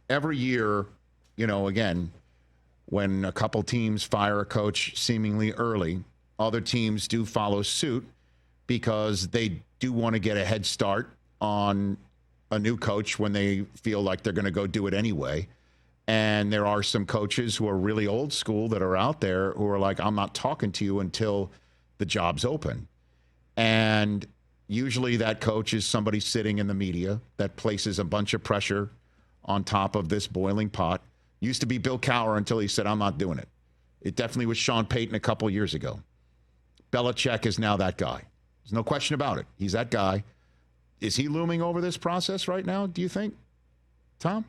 every year, again, when a couple teams fire a coach seemingly early, other teams do follow suit because they do want to get a head start on a new coach when they feel like they're going to go do it anyway. And there are some coaches who are really old school that are out there who are like, I'm not talking to you until the job's open. And usually that coach is somebody sitting in the media that places a bunch of pressure on top of this boiling pot. Used to be Bill Cowher until he said, I'm not doing it. It definitely was Sean Payton a couple years ago. Belichick is now that guy. There's no question about it. He's that guy. Is he looming over this process right now, do you think, Tom?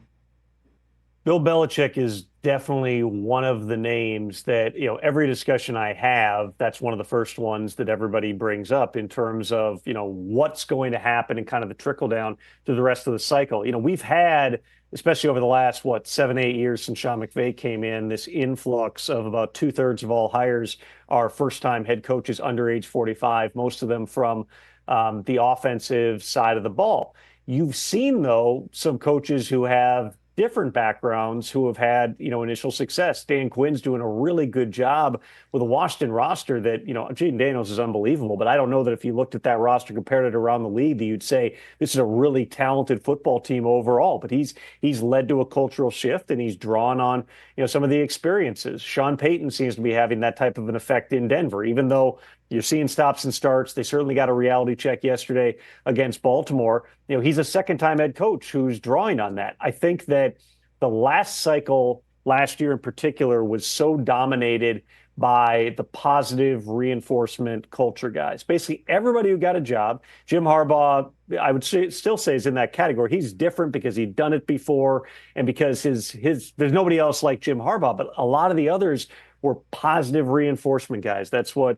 Bill Belichick is definitely one of the names that, every discussion I have, that's one of the first ones that everybody brings up in terms of, what's going to happen and kind of the trickle down to the rest of the cycle. We've had, especially over the last, 7-8 years since Sean McVay came in, this influx of about 2/3 of all hires are first-time head coaches under age 45, most of them from the offensive side of the ball. You've seen, though, some coaches who have different backgrounds who have had, initial success. Dan Quinn's doing a really good job with a Washington roster that, Jaden Daniels is unbelievable, but I don't know that if you looked at that roster, compared it around the league, that you'd say this is a really talented football team overall. But he's led to a cultural shift, and he's drawn on, some of the experiences. Sean Payton seems to be having that type of an effect in Denver, even though you're seeing stops and starts. They certainly got a reality check yesterday against Baltimore. He's a second-time head coach who's drawing on that. I think that the last cycle, last year in particular, was so dominated by the positive reinforcement culture guys. Basically, everybody who got a job, Jim Harbaugh, I would still say is in that category. He's different because he'd done it before and because there's nobody else like Jim Harbaugh, but a lot of the others were positive reinforcement guys. That's what,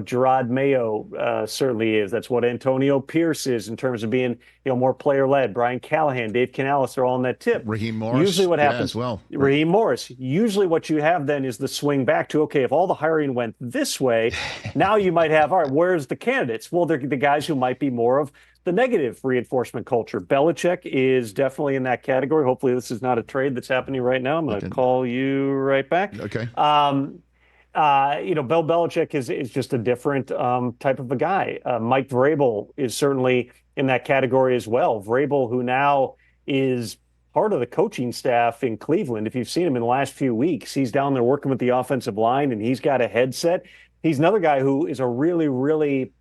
Gerard Mayo certainly is. That's what Antonio Pierce is in terms of being, more player-led. Brian Callahan, Dave Canales are all in that tip. Raheem Morris. Usually what happens, as well. Raheem Morris. Usually what you have then is the swing back to, okay, if all the hiring went this way, now you might have, all right, where's the candidates? Well, they're the guys who might be more of the negative reinforcement culture. Belichick is definitely in that category. Hopefully this is not a trade that's happening right now. I'm going to call you right back. Okay. Bill Belichick is just a different type of a guy. Mike Vrabel is certainly in that category as well. Vrabel, who now is part of the coaching staff in Cleveland. If you've seen him in the last few weeks, he's down there working with the offensive line, and he's got a headset. He's another guy who is a really, really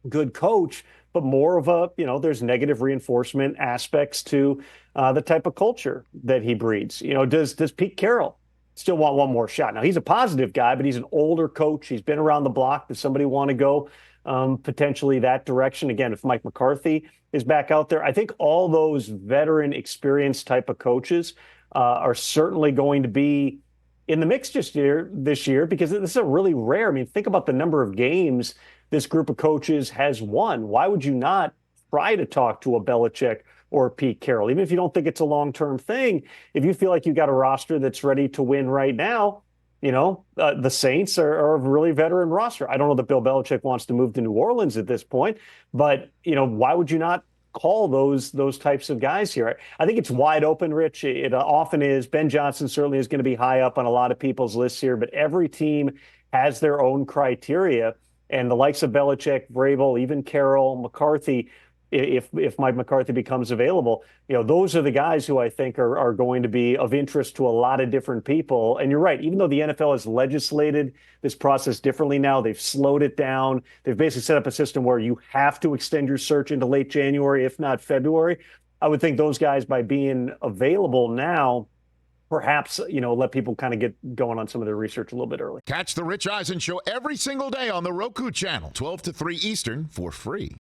good coach, but more of a, there's negative reinforcement aspects to the type of culture that he breeds. Does Pete Carroll still want one more shot? Now, he's a positive guy, but he's an older coach. He's been around the block. Does somebody want to go potentially that direction? Again, if Mike McCarthy is back out there, I think all those veteran experienced type of coaches are certainly going to be in the mix this year, because this is a really rare. I mean, think about the number of games this group of coaches has won. Why would you not try to talk to a Belichick or Pete Carroll? Even if you don't think it's a long-term thing, if you feel like you got a roster that's ready to win right now, the Saints are a really veteran roster. I don't know that Bill Belichick wants to move to New Orleans at this point, but, why would you not call those types of guys here? I think it's wide open, Rich. It often is. Ben Johnson certainly is going to be high up on a lot of people's lists here, but every team has their own criteria. And the likes of Belichick, Vrabel, even Carroll, McCarthy, if Mike McCarthy becomes available, those are the guys who I think are going to be of interest to a lot of different people. And you're right, even though the NFL has legislated this process differently now, they've slowed it down. They've basically set up a system where you have to extend your search into late January, if not February. I would think those guys, by being available now, perhaps, let people kind of get going on some of their research a little bit early. Catch the Rich Eisen Show every single day on the Roku Channel, 12 to 3 Eastern, for free.